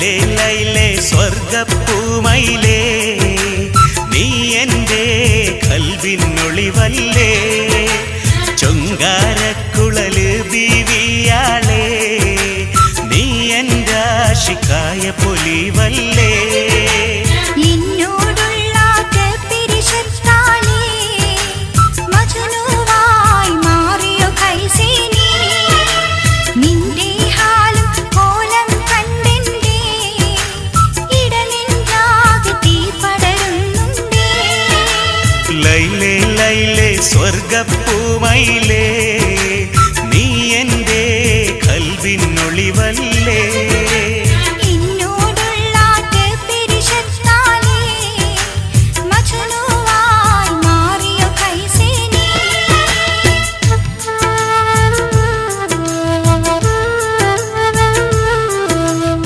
ലൈലേ ലൈലേ സ്വർഗപ്പൂമയിലേ നീ എൻ്റെ കൽവിനൊളിവല്ലേ ചൊങ്കാരക്കുഴല് ബീവിയാളേ നീ എൻ്റെ ആശിക്കായ പൊലിവല്ലേ